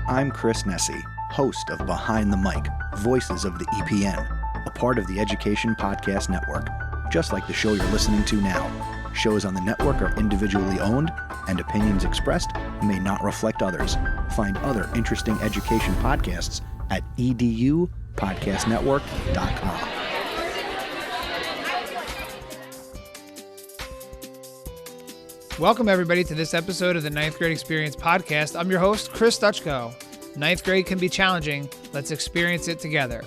I'm Chris Nessie, host of Behind the Mic, Voices of the EPN, a part of the Education Podcast Network, just like the show you're listening to now. Shows on the network are individually owned, and opinions expressed may not reflect others. Find other interesting education podcasts at edupodcastnetwork.com. Welcome, everybody, to this episode of the Ninth Grade Experience Podcast. I'm your host, Chris Dutchko. Ninth grade can be challenging. Let's experience it together.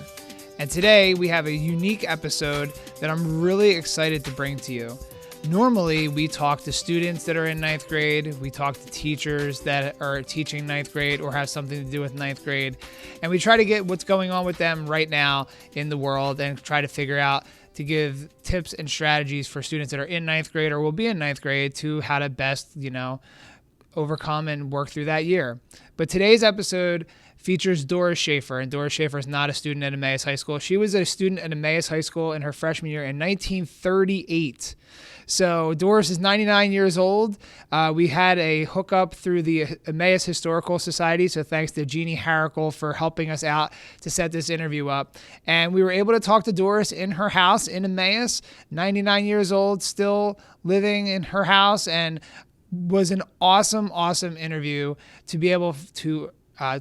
And today, we have a unique episode that I'm really excited to bring to you. Normally, we talk to students that are in ninth grade. We talk to teachers that are teaching ninth grade or have something to do with ninth grade. And we try to get what's going on with them right now in the world and try to figure out to give tips and strategies for students that are in ninth grade or will be in ninth grade to how to best, overcome and work through that year. But today's episode features Dorris Schaffer, and Dorris Schaffer is not a student at Emmaus High School. She was a student at Emmaus High School in her freshman year in 1938. So Dorris is 99 years old. We had a hookup through the Emmaus Historical Society, so thanks to Jeannie Harricle for helping us out to set this interview up. And we were able to talk to Dorris in her house in Emmaus, 99 years old, still living in her house, and was an awesome interview to be able to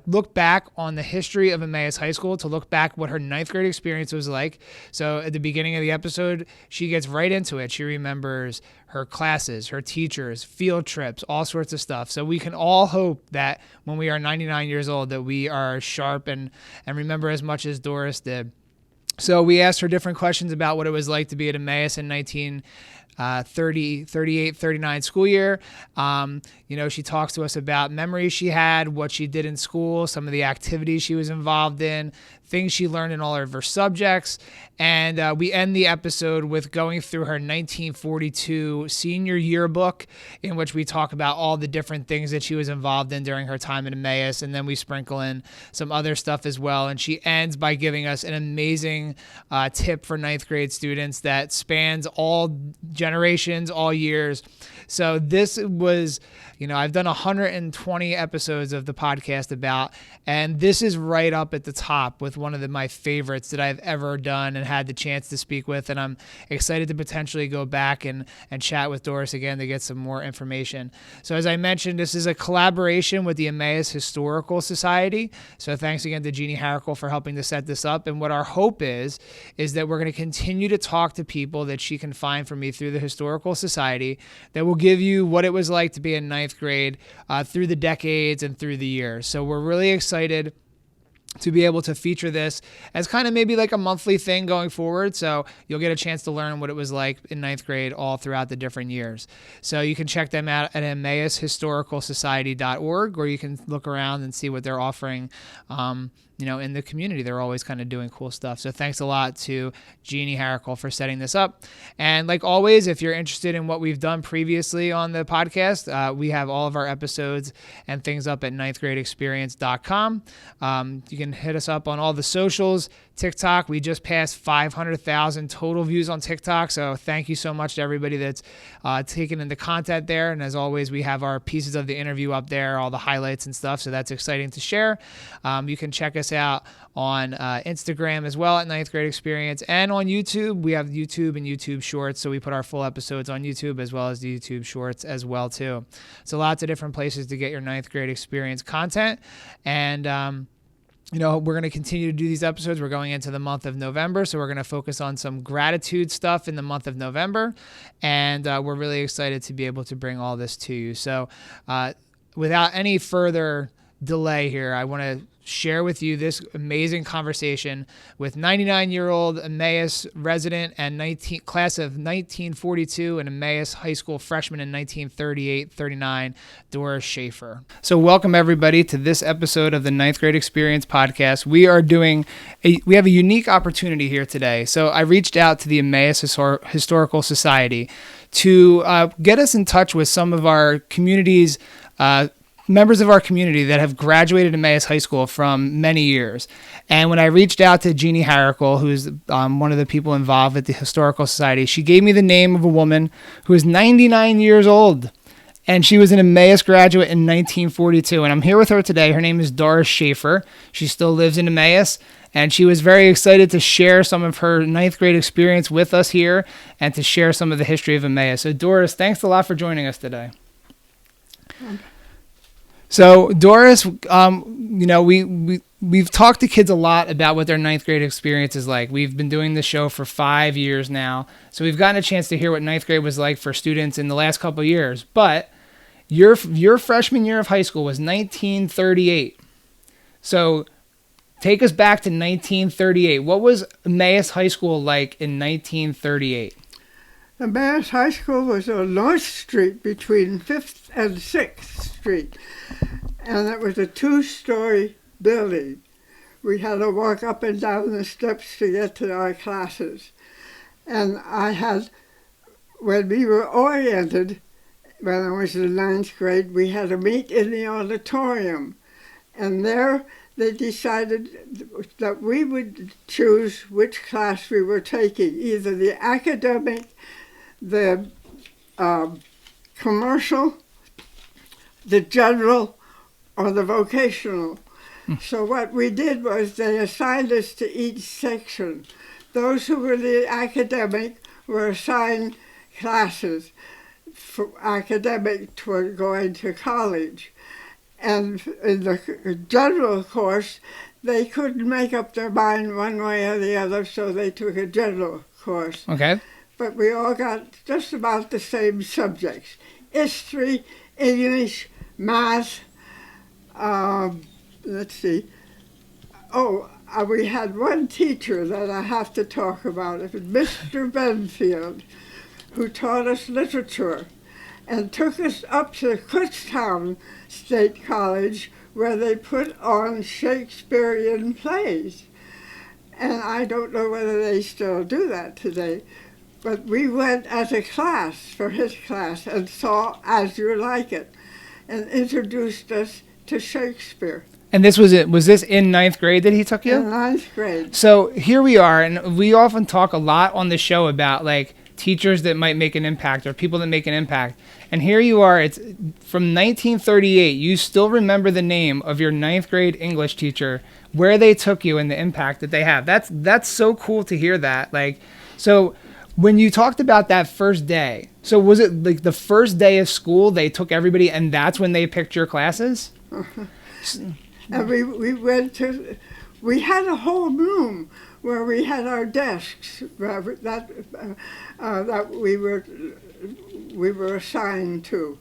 look back on the history of Emmaus High School, to look back what her ninth grade experience was like. So at the beginning of the episode, she gets right into it. She remembers her classes, her teachers, field trips, all sorts of stuff. So we can all hope that when we are 99 years old that we are sharp and remember as much as Dorris did. So we asked her different questions about what it was like to be at Emmaus in 1939 school year. She talks to us about memories she had, what she did in school, some of the activities she was involved in, things she learned in all of her subjects. And we end the episode with going through her 1942 senior yearbook, in which we talk about all the different things that she was involved in during her time in Emmaus. And then we sprinkle in some other stuff as well. And she ends by giving us an amazing tip for ninth grade students that spans all generations, all years. So this was, I've done 120 episodes of the podcast about, and this is right up at the top with one of my favorites that I've ever done and had the chance to speak with. And I'm excited to potentially go back and chat with Dorris again to get some more information. So as I mentioned, this is a collaboration with the Emmaus Historical Society. So thanks again to Jeannie Harricle for helping to set this up. And what our hope is that we're going to continue to talk to people that she can find for me through the Historical Society that will give you what it was like to be in ninth grade through the decades and through the years. So we're really excited to be able to feature this as kind of maybe like a monthly thing going forward. So you'll get a chance to learn what it was like in ninth grade all throughout the different years. So you can check them out at emmaushistoricalsociety.org, or you can look around and see what they're offering in the community. They're always kind of doing cool stuff. So thanks a lot to Jeannie Harricle for setting this up. And like always, if you're interested in what we've done previously on the podcast, we have all of our episodes and things up at ninthgradeexperience.com. You can hit us up on all the socials. TikTok, we just passed 500,000 total views on TikTok. So thank you so much to everybody that's taken in the content there. And as always, we have our pieces of the interview up there, all the highlights and stuff. So that's exciting to share. You can check us out on Instagram as well at Ninth Grade Experience, and on YouTube. We have YouTube and YouTube Shorts. So we put our full episodes on YouTube as well as the YouTube Shorts as well too. So lots of different places to get your ninth grade experience content. And, we're going to continue to do these episodes. We're going into the month of November, so we're going to focus on some gratitude stuff in the month of November, and we're really excited to be able to bring all this to you. So without any further delay here, I want to share with you this amazing conversation with 99-year-old Emmaus resident and class of 1942 and Emmaus High School freshman in 1938-39, Dorris Schaffer. So welcome everybody to this episode of the Ninth Grade Experience podcast. We have a unique opportunity here today. So I reached out to the Emmaus Historical Society to get us in touch with some of our community's members of our community that have graduated Emmaus High School from many years. And when I reached out to Jeannie Harricle, who's one of the people involved with the Historical Society, she gave me the name of a woman who is 99 years old and she was an Emmaus graduate in 1942. And I'm here with her today. Her name is Dorris Schaffer. She still lives in Emmaus, and she was very excited to share some of her ninth grade experience with us here and to share some of the history of Emmaus. So Doris, thanks a lot for joining us today. So Doris, we've talked to kids a lot about what their ninth grade experience is like. We've been doing this show for 5 years now, so we've gotten a chance to hear what ninth grade was like for students in the last couple of years. But your freshman year of high school was 1938. So take us back to 1938. What was Emmaus High School like in 1938? Emmaus High School was on North Street between 5th and 6th Street, and it was a 2-story building. We had to walk up and down the steps to get to our classes. And when we were oriented, when I was in 9th grade, we had to meet in the auditorium. And there they decided that we would choose which class we were taking, either the academic, the commercial, the general, or the vocational. So what we did was they assigned us to each section. Those who were the academic were assigned classes for academic toward going to college. And in the general course, they couldn't make up their mind one way or the other, so they took a general course. Okay. But we all got just about the same subjects: history, English, math. Let's see. We had one teacher that I have to talk about. It was Mr. Benfield, who taught us literature and took us up to Kutztown State College, where they put on Shakespearean plays. And I don't know whether they still do that today. But we went as a class for his class and saw As You Like It and introduced us to Shakespeare. And this was it. Was this in ninth grade that he took you? In 9th grade. So here we are, and we often talk a lot on the show about like teachers that might make an impact or people that make an impact. And here you are. It's from 1938. You still remember the name of your ninth grade English teacher, where they took you, and the impact that they have. That's so cool to hear that. Like, so when you talked about that first day, so was it like the first day of school they took everybody, and that's when they picked your classes? Uh-huh. And we had a whole room where we had our desks that we were assigned to.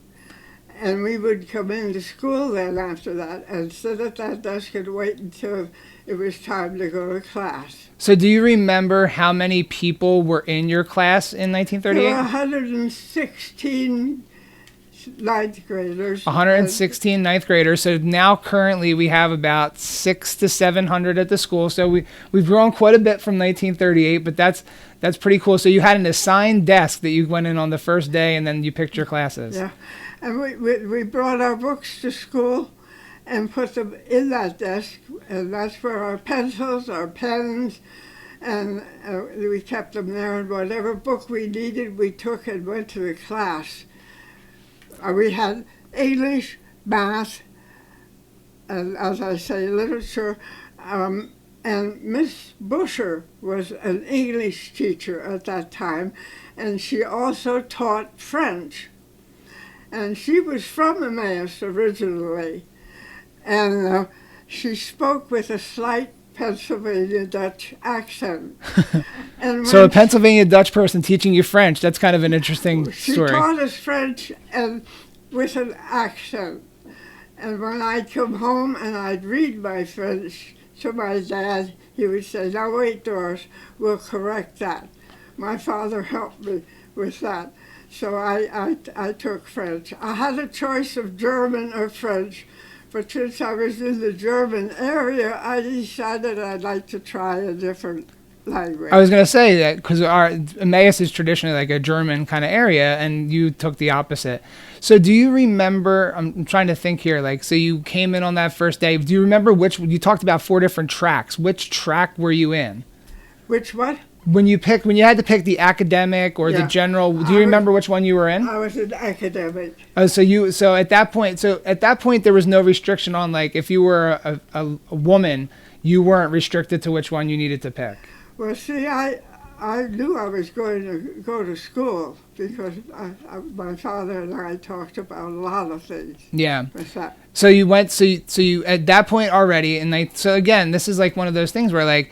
And we would come into school then after that and sit at that desk and wait until it was time to go to class. So do you remember how many people were in your class in 1938? There were 116 ninth graders. 116 ninth graders. So now currently we have about 600 to 700 at the school. So we've grown quite a bit from 1938, but that's pretty cool. So you had an assigned desk that you went in on the first day, and then you picked your classes. Yeah, and we brought our books to school and put them in that desk, and that's where our pencils, our pens, and we kept them there, and whatever book we needed, we took and went to the class. We had English, math, and as I say, literature, and Miss Busher was an English teacher at that time, and she also taught French. And she was from Emmaus originally, and she spoke with a slight Pennsylvania Dutch accent. And so a Pennsylvania Dutch person teaching you French, that's kind of an interesting story. She taught us French and with an accent. And when I'd come home and I'd read my French to my dad, he would say, "Now wait, Doris, we'll correct that." My father helped me with that. So I took French. I had a choice of German or French, but since I was in the German area, I decided I'd like to try a different language. I was going to say that because Emmaus is traditionally like a German kind of area, and you took the opposite. So do you remember, I'm trying to think here, like, so you came in on that first day. Do you remember you talked about 4 different tracks. Which track were you in? Which what? when you had to pick the academic or the general, do you remember which one you were in? I was an academic. Oh, so at that point there was no restriction on, like, if you were a woman, you weren't restricted to which one you needed to pick. Well, see, I knew I was going to go to school because my father and I talked about a lot of things. Yeah. With that. So you went. So you at that point already, and so again, this is like one of those things where, like,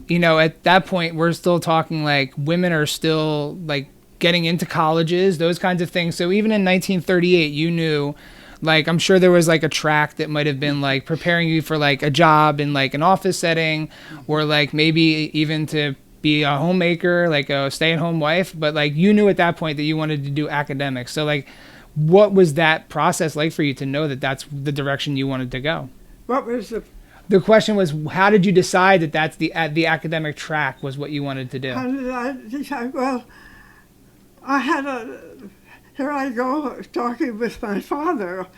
you know, at that point we're still talking like women are still like getting into colleges, those kinds of things. So even in 1938, you knew. Like, I'm sure there was like a track that might have been like preparing you for like a job in like an office setting, or like maybe even to be a homemaker, like a stay-at-home wife. But like you knew at that point that you wanted to do academics. So like, what was that process like for you to know that that's the direction you wanted to go? What was the question was, how did you decide that that's the academic track was what you wanted to do? How did I decide? Well, here I go talking with my father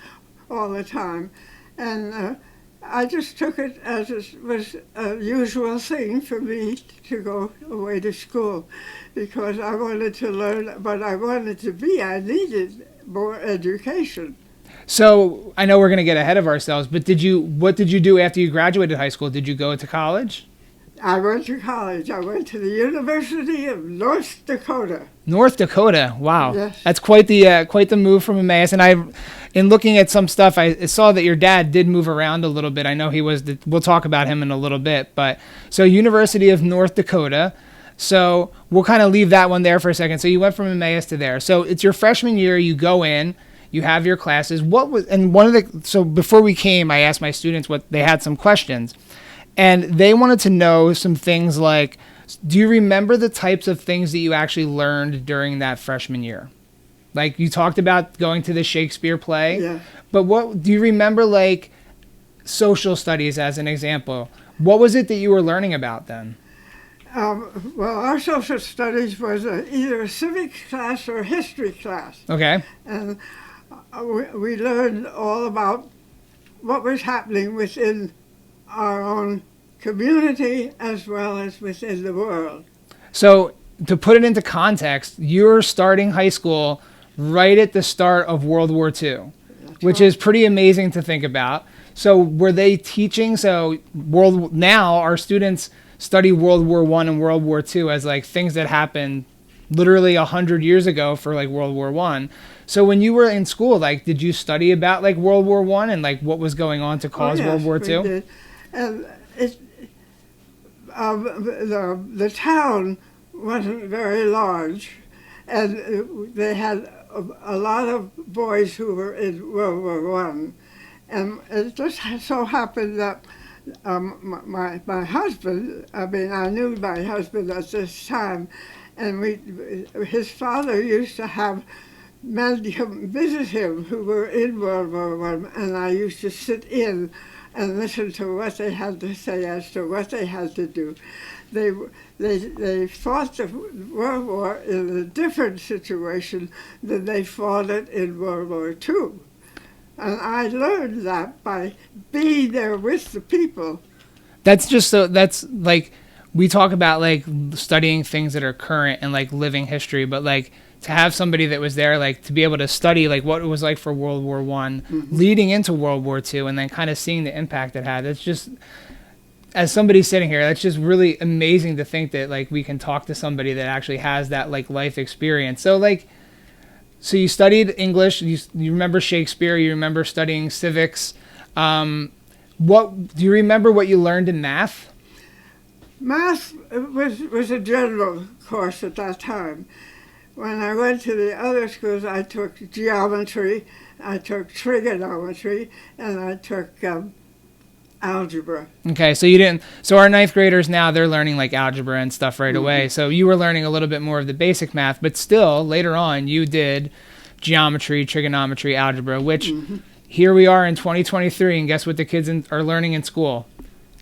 all the time, and I just took it as it was a usual thing for me to go away to school, because I wanted to learn what I wanted to be. I needed more education. So I know we're going to get ahead of ourselves, but what did you do after you graduated high school? Did you go to college? I went to college. I went to the University of North Dakota. North Dakota, wow, yes. That's quite the move from Emmaus. And in looking at some stuff, I saw that your dad did move around a little bit. I know he was. We'll talk about him in a little bit, but so University of North Dakota. So we'll kind of leave that one there for a second. So you went from Emmaus to there. So it's your freshman year. You go in. You have your classes. So before we came, I asked my students what they had some questions. And they wanted to know some things like, do you remember the types of things that you actually learned during that freshman year? Like, you talked about going to the Shakespeare play. Yeah. But what do you remember, like, social studies as an example? What was it that you were learning about then? Well, our social studies was either a civics class or a history class. Okay. And we learned all about what was happening within our own community as well as within the world. So to put it into context, you're starting high school right at the start of World War II, which is pretty amazing to think about. So were they teaching? So now our students study World War I and World War II as like things that happened literally 100 years ago for like World War I. So when you were in school, like, did you study about like World War I and like what was going on to cause World War II? We did. And the town wasn't very large, and they had a lot of boys who were in World War I. And it just so happened that my husband, I knew my husband at this time, and his father used to have men come visit him who were in World War I, and I used to sit in and listen to what they had to say as to what they had to do. They fought the World War in a different situation than they fought it in World War II. And I learned that by being there with the people. That's like, we talk about like studying things that are current and like living history, but like to have somebody that was there, like to be able to study like what it was like for World War I leading into World War II, and then kind of seeing the impact it had. It's just, as somebody sitting here, that's just really amazing to think that like we can talk to somebody that actually has that like life experience. So like, so you studied English, you remember Shakespeare, you remember studying civics. What do you remember what you learned in math? Math was a general course at that time. When I went to the other schools, I took geometry, I took trigonometry, and I took algebra. Okay, so you didn't. So our ninth graders now, they're learning like algebra and stuff right away. So you were learning a little bit more of the basic math, but still later on you did geometry, trigonometry, algebra, which here we are in 2023, and guess what the kids are learning in school?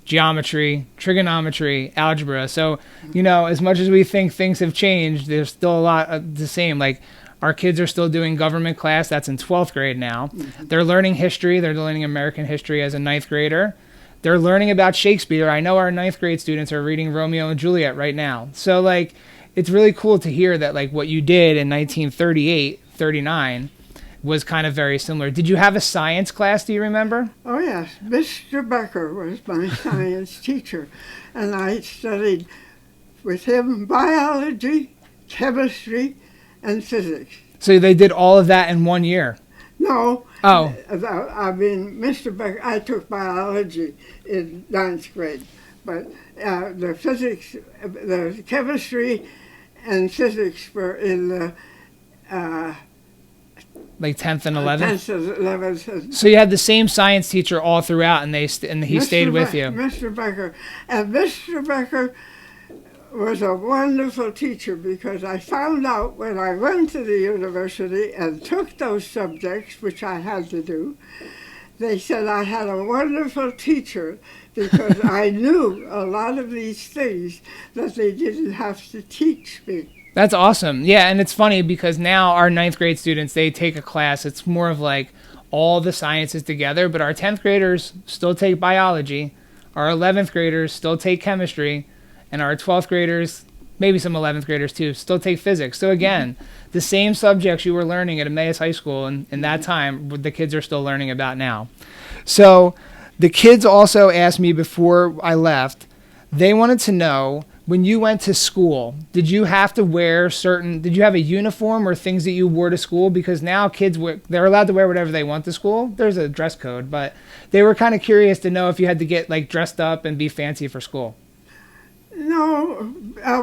Geometry, trigonometry, algebra. So, you know, as much as we think things have changed, there's still a lot of the same. Like, our kids are still doing government class. That's in 12th grade now. They're learning history. They're learning American history as a ninth grader. they're learning about Shakespeare. I know our 9th grade students are reading Romeo and Juliet right now. So like, it's really cool to hear that like what you did in 1938, 39 was kind of very similar. Did you have a science class, do you remember? Oh, yes. Mr. Becker was my science teacher, and I studied with him biology, chemistry, and physics. So they did all of that in 1 year? No. Oh. I mean, Mr. Becker, I took biology in 9th grade, but the physics, the chemistry and physics were in the like 10th and 11th? 10th and 11th. So you had the same science teacher all throughout, and he stayed with you. Mr. Becker. And Mr. Becker was a wonderful teacher, because I found out when I went to the university and took those subjects, which I had to do, they said I had a wonderful teacher, because I knew a lot of these things that they didn't have to teach me. That's awesome. Yeah, and it's funny because now our 9th grade students, they take a class. It's more of like all the sciences together, but our 10th graders still take biology. Our 11th graders still take chemistry. And our 12th graders, maybe some 11th graders too, still take physics. So again, the same subjects you were learning at Emmaus High School in that time, the kids are still learning about now. So the kids also asked me before I left, they wanted to know, when you went to school, did you have to wear did you have a uniform or things that you wore to school? Because now kids, they're allowed to wear whatever they want to school. There's a dress code, but they were kind of curious to know if you had to get like dressed up and be fancy for school. No,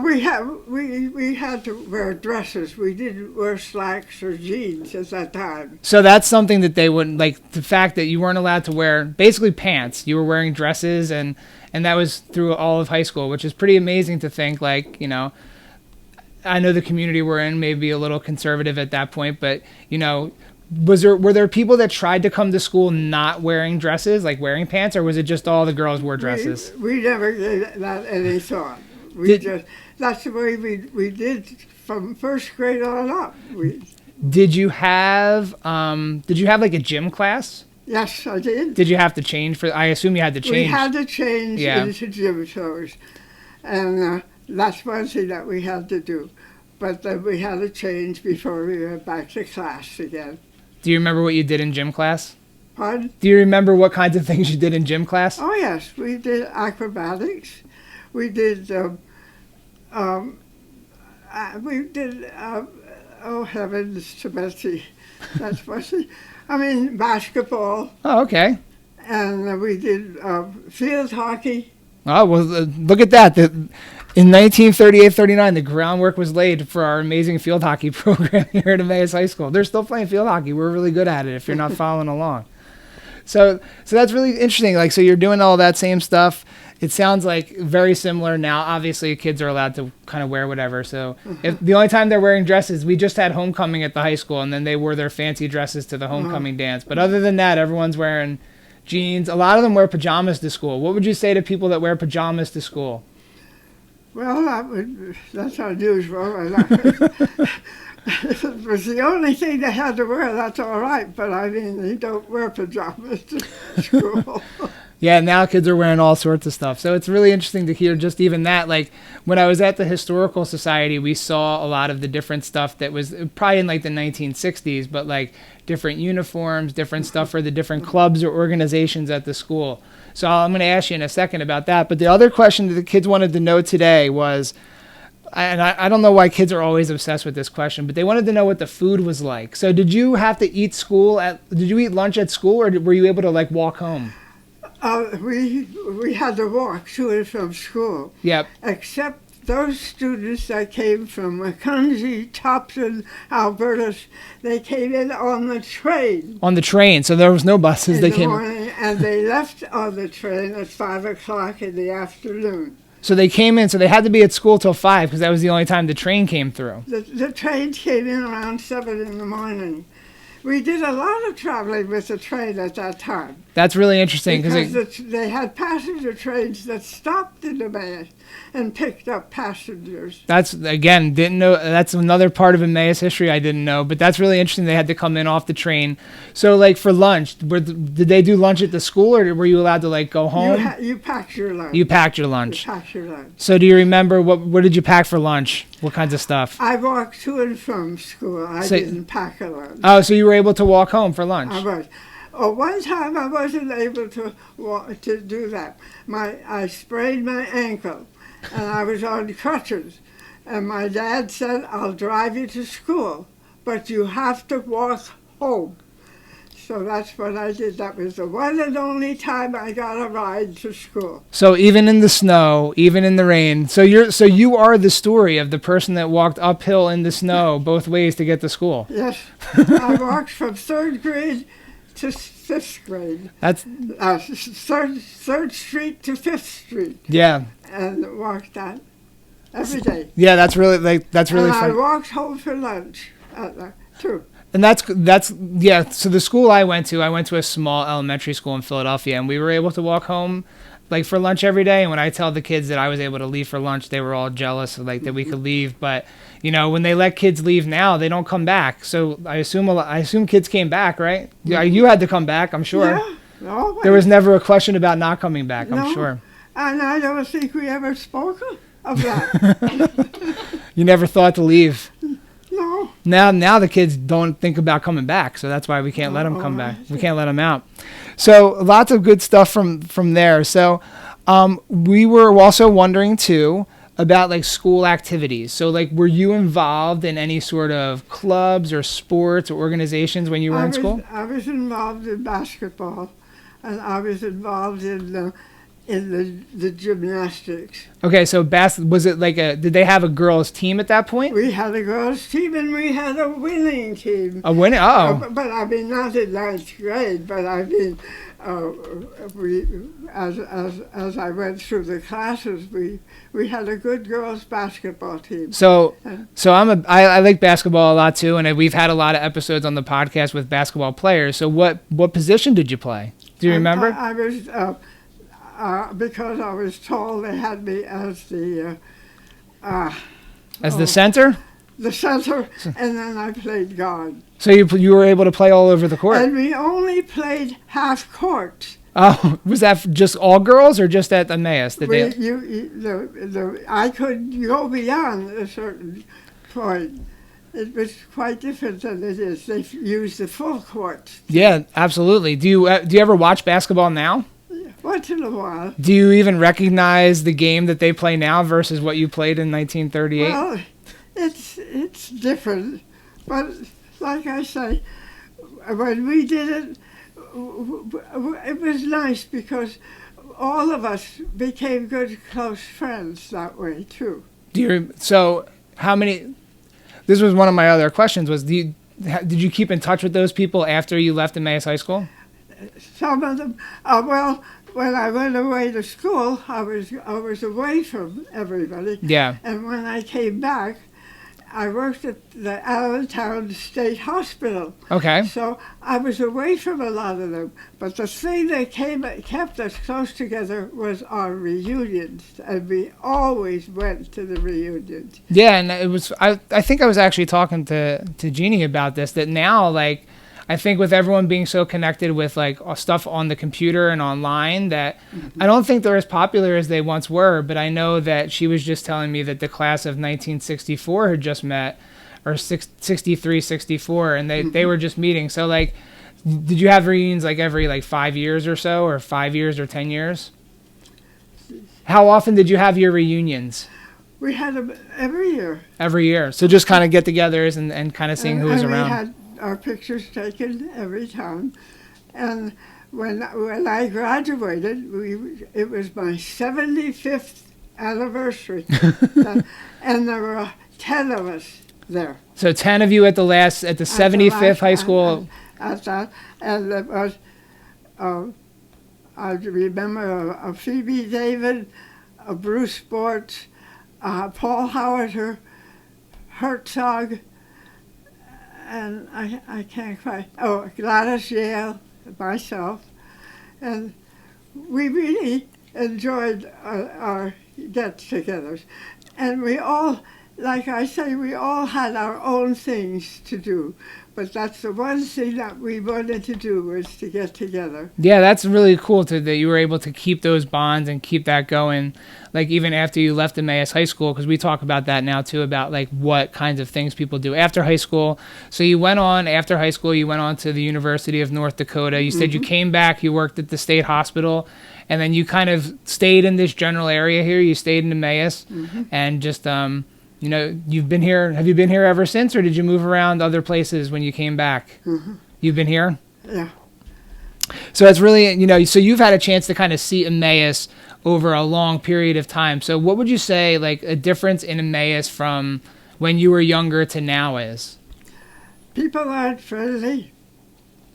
we had to wear dresses. We didn't wear slacks or jeans at that time. So that's something that they wouldn't like, the fact that you weren't allowed to wear basically pants. You were wearing dresses, and that was through all of high school, which is pretty amazing to think. Like, you know, I know the community we're in may be a little conservative at that point, but you know, were there people that tried to come to school not wearing dresses, like wearing pants, or was it just all the girls wore dresses? We never gave that any thought. That's the way we did from first grade on up. Did you have like a gym class? Yes, I did. Did you have to change I assume you had to change. We had to change into gym clothes, and that's one thing that we had to do. But then we had to change before we went back to class again. Do you remember what you did in gym class? Pardon? Do you remember what kinds of things you did in gym class? Oh, yes. We did acrobatics. We did, oh, heavens to Betsy. That's what basketball. Oh, okay. And we did field hockey. Oh, well, look at that. In 1938-39, the groundwork was laid for our amazing field hockey program here at Emmaus High School. They're still playing field hockey. We're really good at it if you're not following along. So that's really interesting. Like, so you're doing all that same stuff. It sounds like very similar now. Obviously, kids are allowed to kind of wear whatever. So if the only time they're wearing dresses, we just had homecoming at the high school, and then they wore their fancy dresses to the homecoming dance. But other than that, everyone's wearing jeans. A lot of them wear pajamas to school. What would you say to people that wear pajamas to school? Well, that's unusual. If it was the only thing they had to wear, that's all right. But I mean, they don't wear pajamas to school. Yeah, now kids are wearing all sorts of stuff. So it's really interesting to hear just even that. Like, when I was at the Historical Society, we saw a lot of the different stuff that was probably in like the 1960s, but like different uniforms, different stuff for the different clubs or organizations at the school. So I'm going to ask you in a second about that. But the other question that the kids wanted to know today was, and I don't know why kids are always obsessed with this question, but they wanted to know what the food was like. So did you have to eat did you eat lunch at school, or were you able to like walk home? We had to walk to and from school. Yep. Except those students that came from Macungie, Thompson, Alberta, they came in on the train. On the train, so there was no buses. In the morning, and they left on the train at 5 o'clock in the afternoon. So they came in, so they had to be at school till 5 because that was the only time the train came through. The train came in around 7 in the morning. We did a lot of traveling with the train at that time. That's really interesting because they had passenger trains that stopped in Emmaus and picked up passengers. that's, again, didn't know. That's another part of Emmaus history I didn't know, but that's really interesting. They had to come in off the train. So, like, for lunch, did they do lunch at the school, or were you allowed to, like, go home? You packed your lunch. You packed your lunch. You packed your lunch. So do you remember what did you pack for lunch? What kinds of stuff? I walked to and from school. I didn't pack a lunch. Oh, so you were able to walk home for lunch? I was. Oh, one time I wasn't able to do that. I sprained my ankle, and I was on crutches. And my dad said, "I'll drive you to school, but you have to walk home." So that's what I did. That was the one and only time I got a ride to school. So even in the snow, even in the rain. So you are the story of the person that walked uphill in the snow both ways to get to school. Yes, I walked from third grade to fifth grade. That's third Street to Fifth Street. Yeah. And walked that every day. Yeah, that's really And fun. I walked home for lunch too. And that's yeah. So the school I went to a small elementary school in Philadelphia, and we were able to walk home, like, for lunch every day. And when I tell the kids that I was able to leave for lunch, they were all jealous, like, that we could leave. But when they let kids leave now, they don't come back. So I assume kids came back, right? Yeah, you had to come back, I'm sure. Yeah, always. There was never a question about not coming back, I'm No. sure. And I don't think we ever spoke of that. You never thought to leave. No. Now the kids don't think about coming back, so that's why we can't let them come back. We can't let them out. So lots of good stuff from there. So we were also wondering too about, like, school activities. So, like, were you involved in any sort of clubs or sports or organizations when you were in school? I was involved in basketball, and I was involved in the gymnastics. Okay, so was it like did they have a girls' team at that point? We had a girls' team, and we had a winning team. A winning? Oh. But I mean, not in ninth grade, but I mean, as I went through the classes, we had a good girls' basketball team. So I like basketball a lot too, and we've had a lot of episodes on the podcast with basketball players. So what position did you play? Do you remember? I was because I was tall. They had me as the center. The center, and then I played guard. So you were able to play all over the court. And we only played half court. Oh, was that just all girls or just at Emmaus? I could go beyond a certain point. It was quite different than it is. They used the full court. Yeah, absolutely. Do you ever watch basketball now? Once in a while. Do you even recognize the game that they play now versus what you played in 1938? Well, it's different, but like I say, when we did it, it was nice because all of us became good, close friends that way too. So how many? This was one of my other questions. Did you keep in touch with those people after you left Emmaus High School? Some of them. Well, when I went away to school, I was away from everybody. Yeah. And when I came back, I worked at the Allentown State Hospital. Okay. So I was away from a lot of them. But the thing that kept us close together was our reunions. And we always went to the reunions. Yeah, and it was. I think I was actually talking to Jeannie about this, that now, like, I think with everyone being so connected with, like, stuff on the computer and online, that I don't think they're as popular as they once were. But I know that she was just telling me that the class of 1964 had just met, or 63, 64, and they were just meeting. So, like, did you have reunions like every 5 years or so, or 5 years or 10 years? How often did you have your reunions? We had them every year. Every year. So just kind of get-togethers and kind of seeing who was around. We had our pictures taken every time. And when I graduated, it was my 75th anniversary. And there were 10 of us there. So 10 of you at the 75th high school. At that. And it was, I remember a Phoebe David, a Bruce Sports, Paul Howard, Herzog, and I can't quite, Gladys Yale, myself, And we really enjoyed our get-togethers. And we all, like I say, we all had our own things to do. But that's the one thing that we wanted to do, was to get together. Yeah, that's really cool that you were able to keep those bonds and keep that going, like even after you left Emmaus High School, because we talk about that now too, about like what kinds of things people do after high school. So you went on, after high school, you went on to the University of North Dakota. You said you came back, you worked at the state hospital, and then you kind of stayed in this general area here. You stayed in Emmaus, and just you know, you've been here. Have you been here ever since, or did you move around other places when you came back? You've been here? Yeah. So it's really, you know, so you've had a chance to kind of see Emmaus over a long period of time. So what would you say, like, a difference in Emmaus from when you were younger to now is? People aren't friendly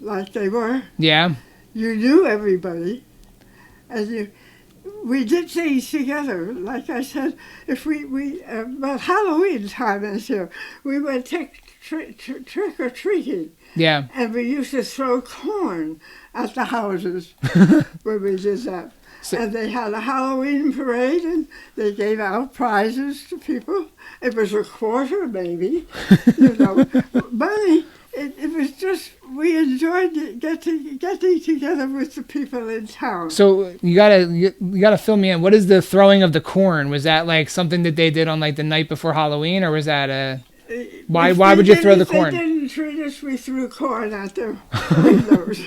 like they were. Yeah. You knew everybody, and we did things together. Like I said, if well, Halloween time is here, we went trick or treating. Yeah. And we used to throw corn at the houses when we did that. And they had a Halloween parade, and they gave out prizes to people. It was a quarter, maybe, you know, money. It was just, we enjoyed getting together with the people in town. So you gotta fill me in. What is the throwing of the corn? Was that like something that they did on like the night before Halloween, or was that a why would you throw the corn? They didn't treat us, we threw corn at their windows.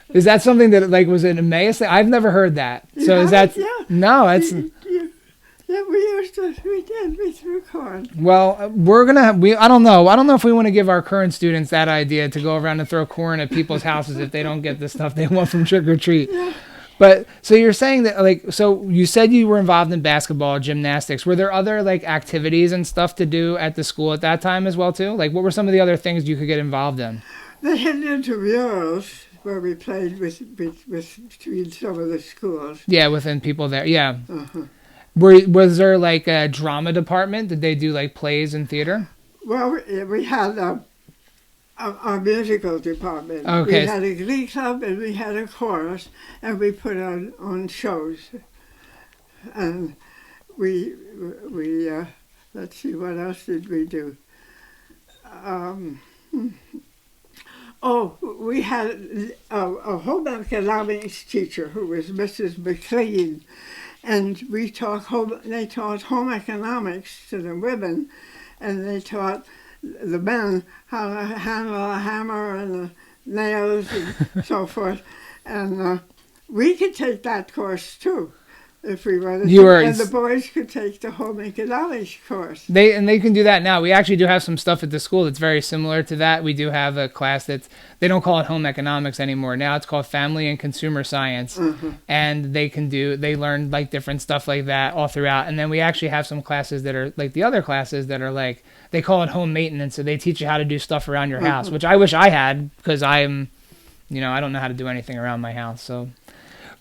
Is that something that like was an Emmaus thing? I've never heard that. So is that no? It's yeah, we threw corn. Well, I don't know if we want to give our current students that idea to go around and throw corn at people's houses if they don't get the stuff they want from trick or treat. Yeah. But so you're saying that, like, so you said you were involved in basketball, gymnastics. Were there other like activities and stuff to do at the school at that time as well too? Like, what were some of the other things you could get involved in? They had intramurals where we played with between some of the schools. Yeah, within people there. Yeah. Was there like a drama department? Did they do like plays and theater? Well, we had our musical department. Okay. We had a glee club and we had a chorus, and we put on shows. And we let's see, what else did we do? We had a home economics teacher who was Mrs. McLean. And they taught home economics to the women, and they taught the men how to handle a hammer and the nails and so forth. And we could take that course too, if we wanted to. And the boys could take the home economics course. They can do that now. We actually do have some stuff at the school that's very similar to that. We do have a class they don't call it home economics anymore. Now it's called family and consumer science. And they learn like different stuff like that all throughout. And then we actually have some classes that are like the other classes that are like, they call it home maintenance. So they teach you how to do stuff around your house, which I wish I had, because I don't know how to do anything around my house. So.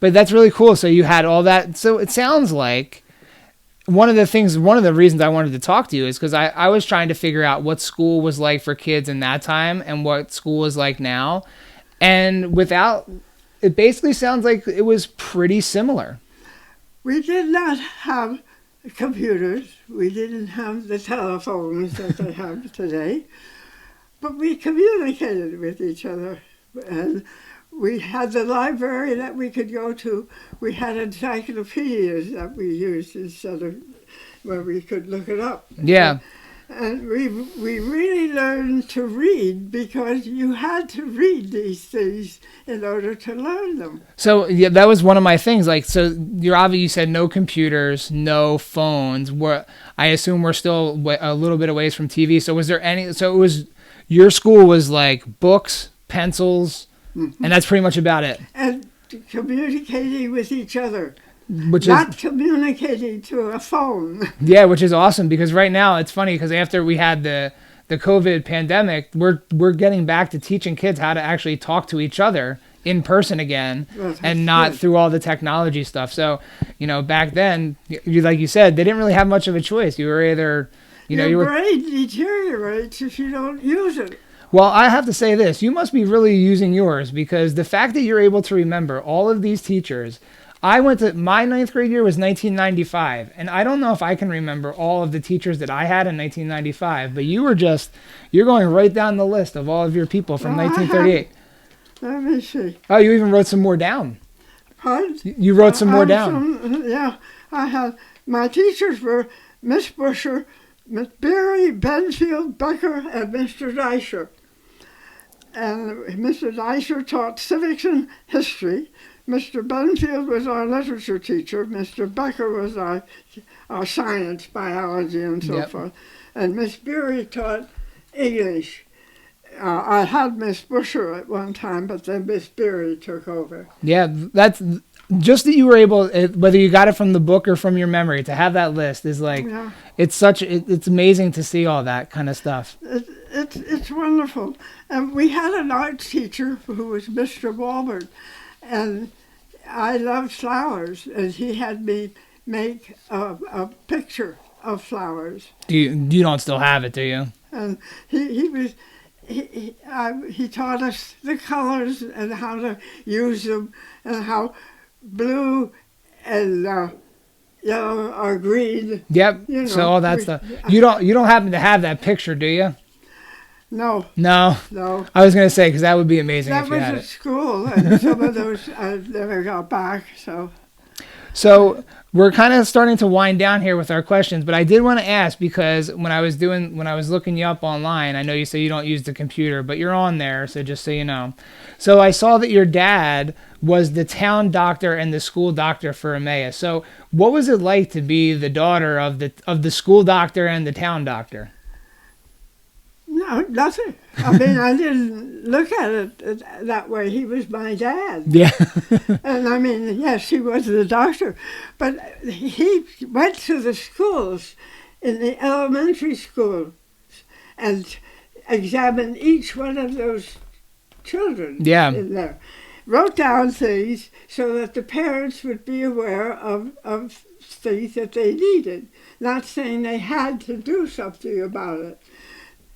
But that's really cool. So you had all that. So it sounds like one of the reasons I wanted to talk to you is because I was trying to figure out what school was like for kids in that time and what school is like now. And it basically sounds like it was pretty similar. We did not have computers. We didn't have the telephones that they have today. But we communicated with each other. And we had the library that we could go to. We had encyclopedias that we used instead of where we could look it up. Yeah. And we really learned to read, because you had to read these things in order to learn them. So yeah, that was one of my things. Like, so you said no computers, no phones. I assume we're still a little bit away from TV. So was there any? So it was, your school was like books, pencils. And that's pretty much about it. And communicating with each other. Not communicating to a phone. Yeah, which is awesome, because right now it's funny, because after we had the COVID pandemic, we're getting back to teaching kids how to actually talk to each other in person again, and not through all the technology stuff. So, back then, like you said, they didn't really have much of a choice. You were either, your brain deteriorates if you don't use it. Well, I have to say this. You must be really using yours, because the fact that you're able to remember all of these teachers. I went to, my ninth grade year was 1995, and I don't know if I can remember all of the teachers that I had in 1995, but you're going right down the list of all of your people from 1938. Let me see. Oh, you even wrote some more down. Pardon? You wrote some more down. Yeah, I had, my teachers were Miss Busher, Miss Berry, Benfield, Becker, and Mr. Deisher. And Mr. Deisher taught civics and history. Mr. Benfield was our literature teacher. Mr. Becker was our science, biology, and so forth. And Miss Berry taught English. I had Miss Busher at one time, but then Miss Berry took over. Yeah, that's just that you were able, whether you got it from the book or from your memory, to have that list is like, it's amazing to see all that kind of stuff. It's wonderful. And we had an art teacher who was Mr. Walbert, and I loved flowers, and he had me make a picture of flowers. You don't still have it, do you? And he taught us the colors and how to use them, and how blue and yellow or green. Yep. You know, so all that stuff. You don't happen to have that picture, do you? No. I was gonna say, because that would be amazing if you had it. That was at school, and some of those I never got back. So we're kind of starting to wind down here with our questions, but I did want to ask, because when I was looking you up online, I know you say you don't use the computer, but you're on there, so just so you know. So I saw that your dad was the town doctor and the school doctor for Emmaus. So what was it like to be the daughter of the school doctor and the town doctor? No, nothing. I mean, I didn't look at it that way. He was my dad. Yeah. And I mean, yes, he was the doctor. But he went to the schools, in the elementary school, and examined each one of those children in there. Wrote down things so that the parents would be aware of things that they needed. Not saying they had to do something about it,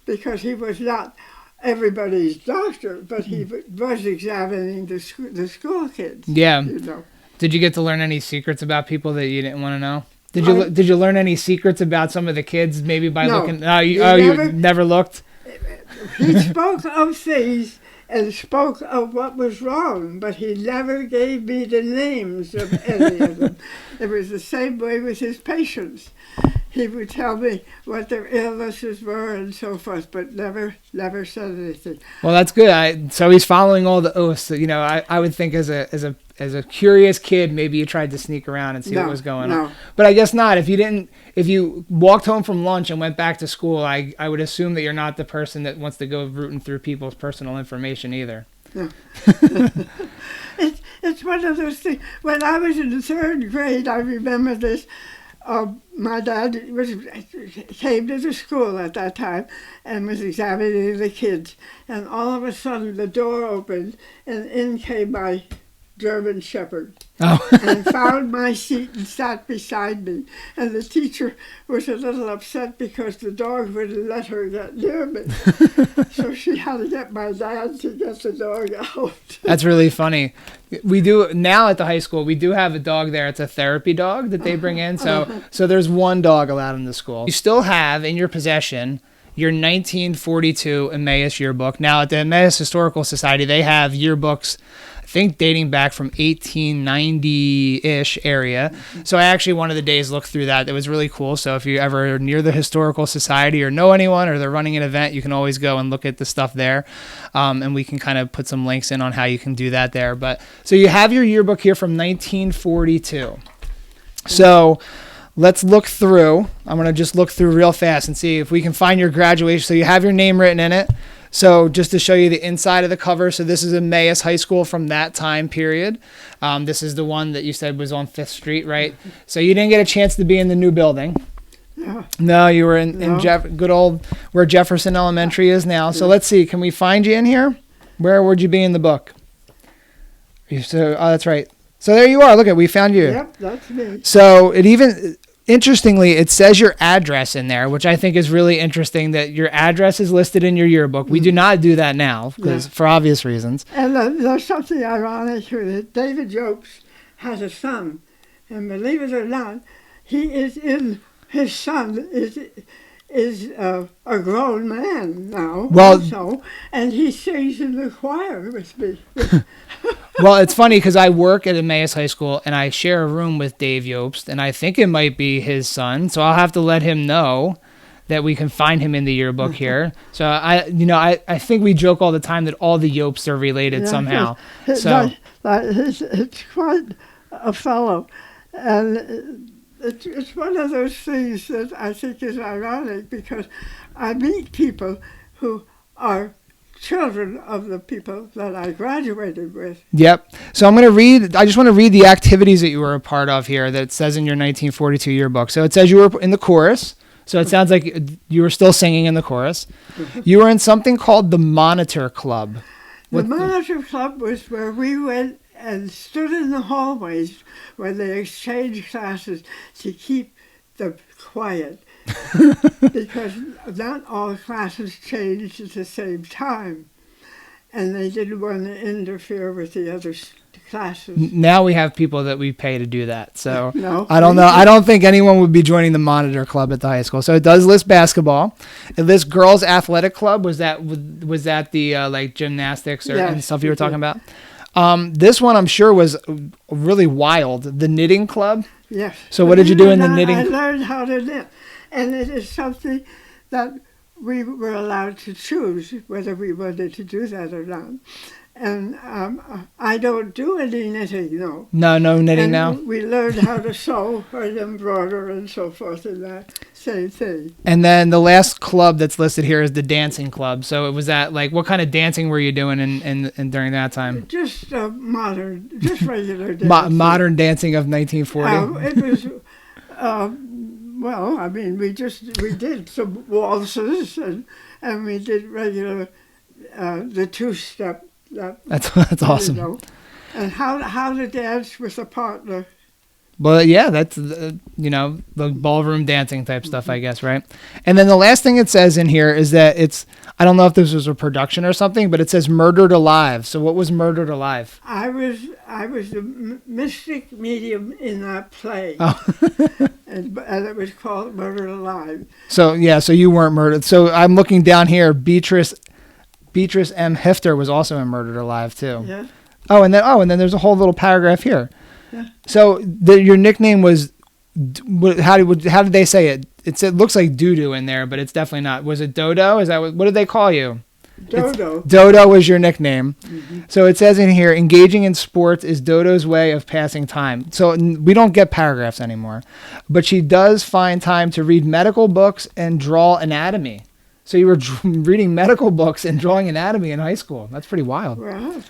because he was not everybody's doctor, but he was examining the school kids. Yeah. You know. Did you get to learn any secrets about people that you didn't want to know? Did you learn any secrets about some of the kids, maybe by looking? You never looked? He spoke of things and spoke of what was wrong, but he never gave me the names of any of them. It was the same way with his patients. He would tell me what their illnesses were and so forth, but never said anything. Well, that's good. So he's following all the oaths. You know, I would think as a curious kid, maybe you tried to sneak around and see what was going on. But I guess not. If you walked home from lunch and went back to school, I would assume that you're not the person that wants to go rooting through people's personal information either. No. It's one of those things. When I was in the third grade, I remember this. My dad came to the school at that time and was examining the kids. And all of a sudden the door opened and in came my German Shepherd. And found my seat and sat beside me. And the teacher was a little upset because the dog wouldn't let her get near me. So she had to get my dad to get the dog out. That's really funny. We do now at the high school, we do have a dog there. It's a therapy dog that they bring in. So there's one dog allowed in the school. You still have in your possession your 1942 Emmaus yearbook. Now at the Emmaus Historical Society, they have yearbooks, I think dating back from 1890-ish area. So I actually one of the days looked through that. It was really cool. So if you're ever near the Historical Society or know anyone or they're running an event, you can always go and look at the stuff there. And we can kind of put some links in on how you can do that there. But so you have your yearbook here from 1942. So let's look through. I'm going to just look through real fast and see if we can find your graduation. So you have your name written in it. So just to show you the inside of the cover, so this is Emmaus High School from that time period. This is the one that you said was on 5th Street, right? So you didn't get a chance to be in the new building. No, you were in good old where Jefferson Elementary is now. So let's see, can we find you in here? Where would you be in the book? So, that's right. So there you are. Look at, we found you. Yep, that's me. So it even interestingly, it says your address in there, which I think is really interesting, that your address is listed in your yearbook. We do not do that now because for obvious reasons. And there's something ironic here that David Jokes has a son, and believe it or not, his son is a grown man now, also, and he sings in the choir with me. Well, it's funny because I work at Emmaus High School and I share a room with Dave Yobst, and I think it might be his son, so I'll have to let him know that we can find him in the yearbook here. So I think we joke all the time that all the Yopsts are related somehow. It's quite a fellow, and it's one of those things that I think is ironic because I meet people who are children of the people that I graduated with. Yep. So I just want to read the activities that you were a part of here that it says in your 1942 yearbook. So it says you were in the chorus. So it sounds like you were still singing in the chorus. You were in something called the Monitor Club. The Monitor Club was where we went and stood in the hallways where they exchanged classes to keep the quiet. Because not all classes changed at the same time, and they didn't want to interfere with the other classes. Now we have people that we pay to do that, so no, I don't know. I don't think anyone would be joining the Monitor Club at the high school. So it does list basketball. It lists girls' athletic club. Was that the like gymnastics and stuff you were talking about? This one I'm sure was really wild. The knitting club. Yes. So what did you do in the knitting? I learned how to knit. And it is something that we were allowed to choose whether we wanted to do that or not. And I don't do any knitting, no. No knitting and now? We learned how to sew and embroider and so forth and that same thing. And then the last club that's listed here is the dancing club. So it was that, like, what kind of dancing were you doing in during that time? Just modern, just regular dancing. Modern dancing of 1940? It was... well, I mean, we did some waltzes and we did regular the two-step. That's awesome. You know, and how to dance with a partner. Well, yeah, that's the ballroom dancing type stuff, I guess, right? And then the last thing it says in here is that I don't know if this was a production or something, but it says Murdered Alive. So what was Murdered Alive? I was the mystic medium in that play. Oh. and it was called Murdered Alive. So you weren't murdered. So I'm looking down here. Beatrice M. Hifter was also in Murdered Alive too. Yeah. Oh, and then there's a whole little paragraph here. Yeah. So your nickname was, how did they say it? It looks like Doodoo in there, but it's definitely not. Was it Dodo? Is that what did they call you? Dodo. Dodo was your nickname. Mm-hmm. So it says in here, engaging in sports is Dodo's way of passing time. So we don't get paragraphs anymore, but she does find time to read medical books and draw anatomy. So you were reading medical books and drawing anatomy in high school. That's pretty wild. Well,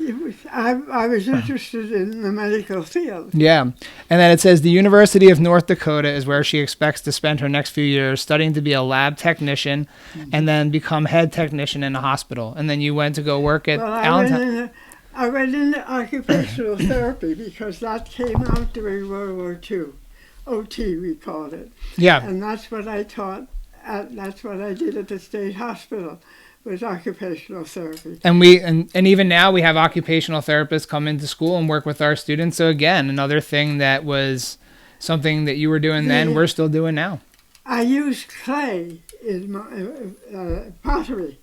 I was interested in the medical field. Yeah. And then it says the University of North Dakota is where she expects to spend her next few years studying to be a lab technician and then become head technician in a hospital. And then you went to go work at Allentown. I went into occupational therapy because that came out during World War II. OT, we called it. Yeah. And that's what I taught. That's what I did at the state hospital, was occupational therapy. And and even now we have occupational therapists come into school and work with our students. So again, another thing that was something that you were doing then, we're still doing now. I used clay in my pottery.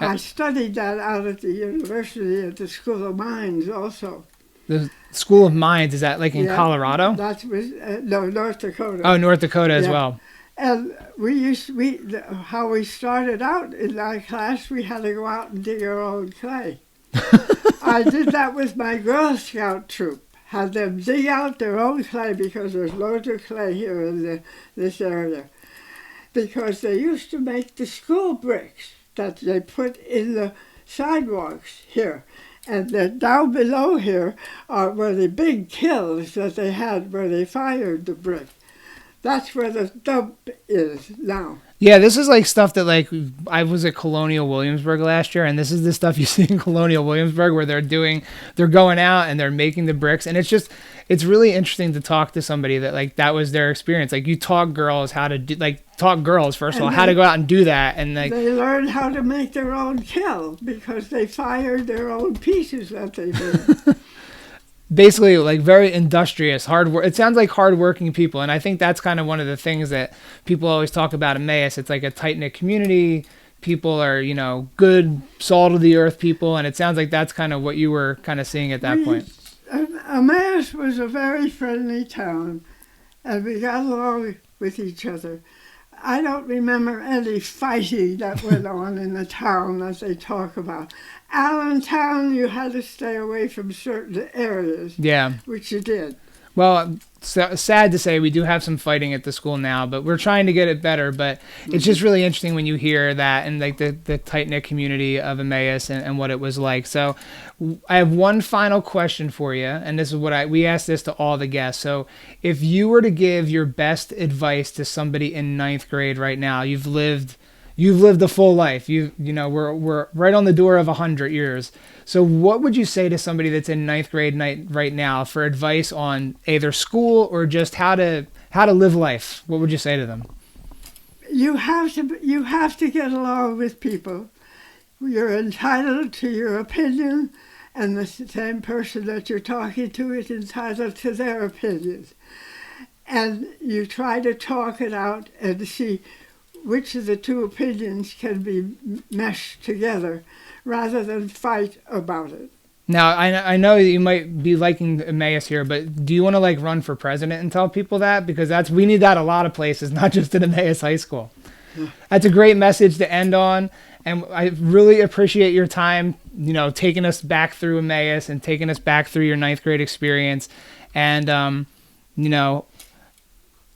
I studied that out at the university at the School of Mines also. The School of Mines, is that like in Colorado? That was North Dakota. Oh, North Dakota as well. And how we started out in that class, we had to go out and dig our own clay. I did that with my Girl Scout troop. Had them dig out their own clay because there's loads of clay here in this area. Because they used to make the school bricks that they put in the sidewalks here. And then down below here were the big kilns that they had where they fired the brick. That's where the dump is now. Yeah, this is like stuff that like I was at Colonial Williamsburg last year, and this is the stuff you see in Colonial Williamsburg where they're going out and they're making the bricks, and it's really interesting to talk to somebody that was their experience. Like you taught girls how to do, taught girls first of all how to go out and do that, and like they learned how to make their own kiln because they fired their own pieces that they made. Basically like very industrious, hard work. It sounds like hardworking people, and I think that's kind of one of the things that people always talk about Emmaus. It's like a tight-knit community. People are, good, salt of the earth people, and it sounds like that's kind of what you were kind of seeing at that point. Emmaus was a very friendly town, and we got along with each other. I don't remember any fighting that went on in the town that they talk about. Allentown, you had to stay away from certain areas. Yeah. Which you did. Well, sad to say, we do have some fighting at the school now, but we're trying to get it better. But it's just really interesting when you hear that and like the tight-knit community of Emmaus and what it was like. So I have one final question for you, and this is what we asked this to all the guests. So if you were to give your best advice to somebody in 9th grade right now, you've lived a full life. We're right on the door of 100 years. So what would you say to somebody that's in 9th grade right now for advice on either school or just how to live life? What would you say to them? You have to get along with people. You're entitled to your opinion, and the same person that you're talking to is entitled to their opinions. And you try to talk it out and see which of the two opinions can be meshed together rather than fight about it. Now, I know that you might be liking Emmaus here, but do you want to run for president and tell people that? Because we need that a lot of places, not just at Emmaus High School. Yeah. That's a great message to end on, and I really appreciate your time, taking us back through Emmaus and taking us back through your 9th grade experience. And,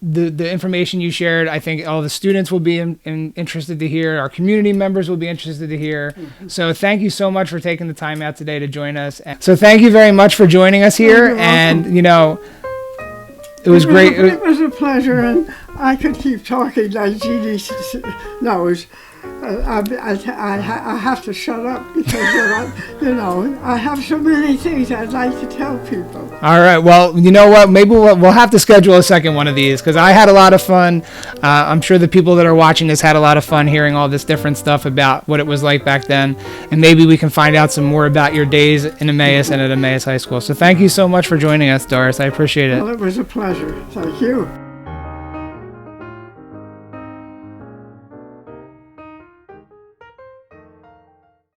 the information you shared, I think all the students will be interested to hear. Our community members will be interested to hear. Mm-hmm. So thank you so much for taking the time out today to join us. So thank you very much for joining us here. And, it was great. It was a pleasure, and I could keep talking like Jeannie knows. I have to shut up because, I have so many things I'd like to tell people. All right. Well, you know what? Maybe we'll have to schedule a second one of these because I had a lot of fun. I'm sure the people that are watching this had a lot of fun hearing all this different stuff about what it was like back then. And maybe we can find out some more about your days in Emmaus and at Emmaus High School. So thank you so much for joining us, Doris. I appreciate it. Well, it was a pleasure. Thank you.